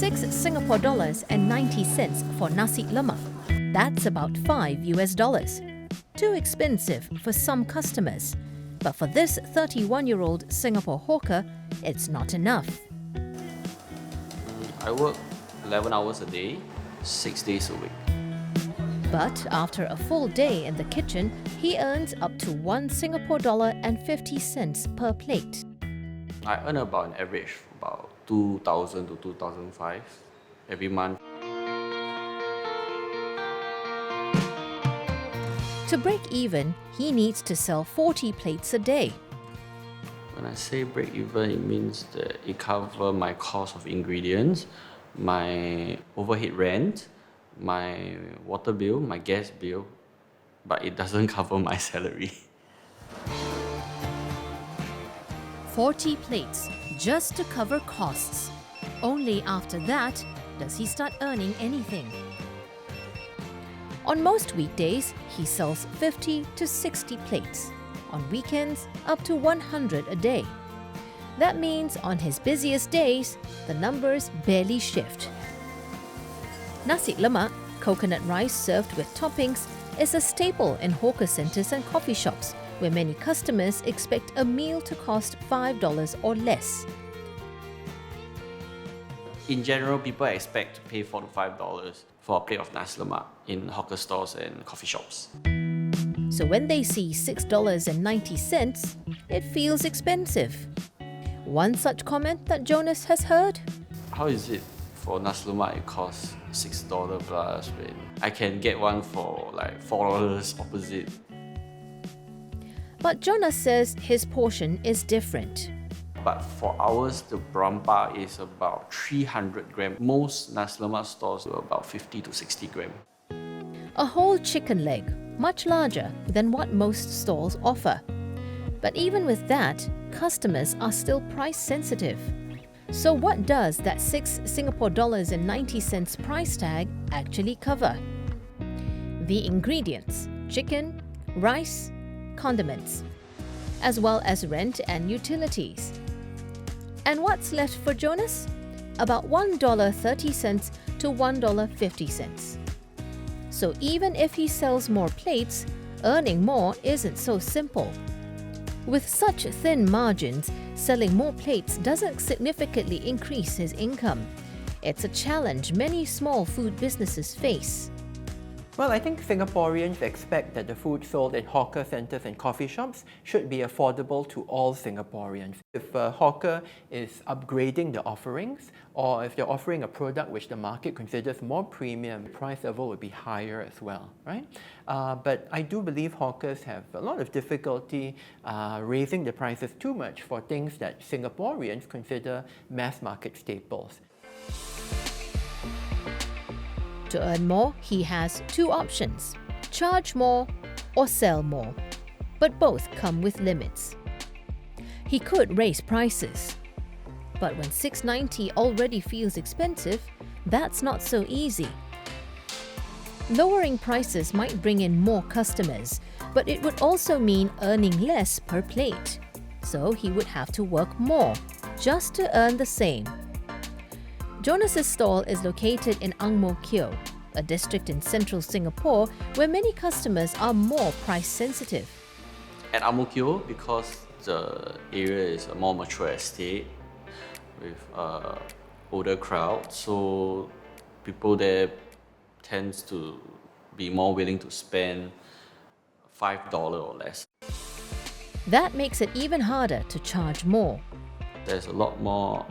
6 Singapore dollars and 90 cents for Nasi Lemak. That's about $5. Too expensive for some customers, but for this 31-year-old Singapore hawker, it's not enough. I work 11 hours a day, 6 days a week. But after a full day in the kitchen, he earns up to 1 Singapore dollar and 50 cents per plate. I earn about an average about 2,000 to 2,500 every month. To break even, he needs to sell 40 plates a day. When I say break even, it means that it covers my cost of ingredients, my overhead rent, my water bill, my gas bill, but it doesn't cover my salary. 40 plates just to cover costs. Only after that does he start earning anything. On most weekdays, he sells 50 to 60 plates. On weekends, up to 100 a day. That means on his busiest days, the numbers barely shift. Nasi Lemak, coconut rice served with toppings, is a staple in hawker centres and coffee shops, where many customers expect a meal to cost $5 or less. In general, people expect to pay $4 to $5 for a plate of Nasi Lemak in hawker stores and coffee shops. So when they see $6.90, it feels expensive. One such comment that Jonas has heard? How is it for Nasi Lemak it costs $6 plus when I can get one for like $4 opposite? But Jonas says his portion is different. But for ours, the berapa is about 300 grams. Most Nasi Lemak stores are about 50 to 60 grams. A whole chicken leg, much larger than what most stalls offer. But even with that, customers are still price sensitive. So what does that 6 Singapore dollars and 90 cents price tag actually cover? The ingredients: chicken, rice, condiments, as well as rent and utilities. And what's left for Jonas? About $1.30 to $1.50. So even if he sells more plates, earning more isn't so simple. With such thin margins, selling more plates doesn't significantly increase his income. It's a challenge many small food businesses face. Well, I think Singaporeans expect that the food sold in hawker centres and coffee shops should be affordable to all Singaporeans. If a hawker is upgrading the offerings, or if they're offering a product which the market considers more premium, the price level would be higher as well, right? But I do believe hawkers have a lot of difficulty raising the prices too much for things that Singaporeans consider mass market staples. To earn more, he has two options: charge more or sell more. But both come with limits. He could raise prices. But when $6.90 already feels expensive, that's not so easy. Lowering prices might bring in more customers, but it would also mean earning less per plate. So he would have to work more just to earn the same. Jonas's stall is located in Ang Mo Kio, a district in central Singapore where many customers are more price sensitive. At Ang Mo Kio, because the area is a more mature estate with older crowd, so people there tends to be more willing to spend $5 or less. That makes it even harder to charge more. There's a lot more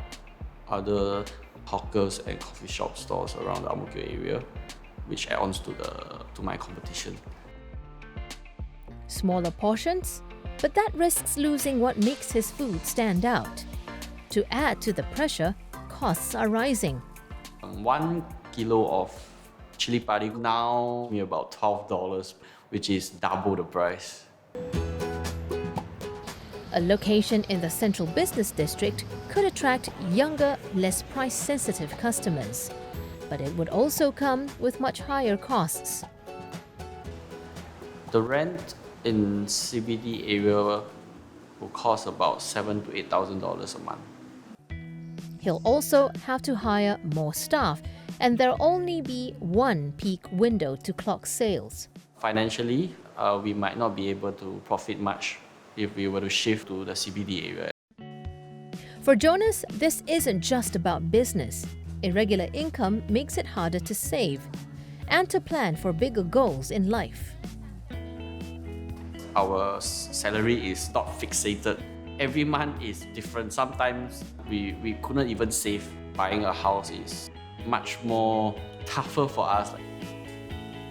other hawkers and coffee shop stores around the Ang Mo Kio area, which adds to my competition. Smaller portions, but that risks losing what makes his food stand out. To add to the pressure, costs are rising. 1 kilo of chili padi now is about $12, which is double the price. A location in the central business district could attract younger, less price-sensitive customers. But it would also come with much higher costs. The rent in CBD area will cost about $7,000 to $8,000 a month. He'll also have to hire more staff, and there'll only be one peak window to clock sales. Financially, we might not be able to profit much if we were to shift to the CBD area. For Jonas, this isn't just about business. Irregular income makes it harder to save and to plan for bigger goals in life. Our salary is not fixated. Every month is different. Sometimes we couldn't even save. Buying a house is much more tougher for us.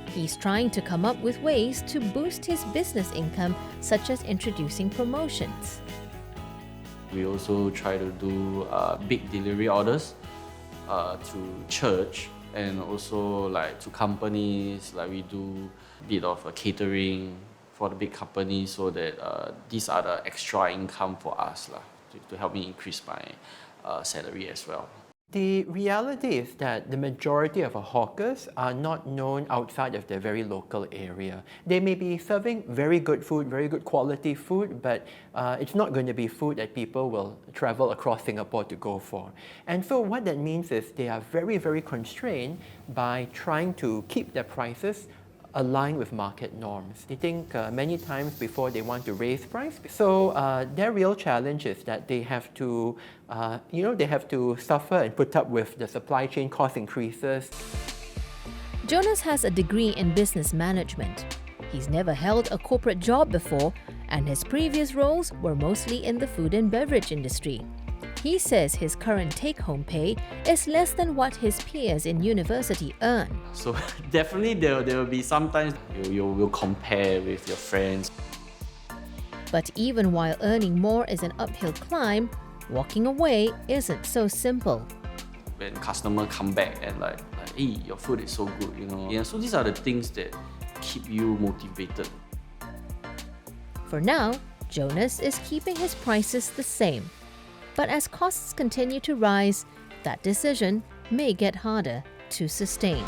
He's trying to come up with ways to boost his business income, such as introducing promotions. We also try to do big delivery orders to church and also like to companies. Like we do a bit of catering for the big companies, so that these are the extra income for us to help me increase my salary as well. The reality is that the majority of our hawkers are not known outside of their very local area. They may be serving very good food, very good quality food, but it's not going to be food that people will travel across Singapore to go for. And so what that means is they are very, very constrained by trying to keep their prices align with market norms. They think many times before they want to raise price. So their real challenge is that they have to, they have to suffer and put up with the supply chain cost increases. Jonas has a degree in business management. He's never held a corporate job before, and his previous roles were mostly in the food and beverage industry. He says his current take-home pay is less than what his peers in university earn. So definitely there will be sometimes you will compare with your friends. But even while earning more is an uphill climb, walking away isn't so simple. When customers come back and like, hey, your food is so good, Yeah, so these are the things that keep you motivated. For now, Jonas is keeping his prices the same. But as costs continue to rise, that decision may get harder to sustain.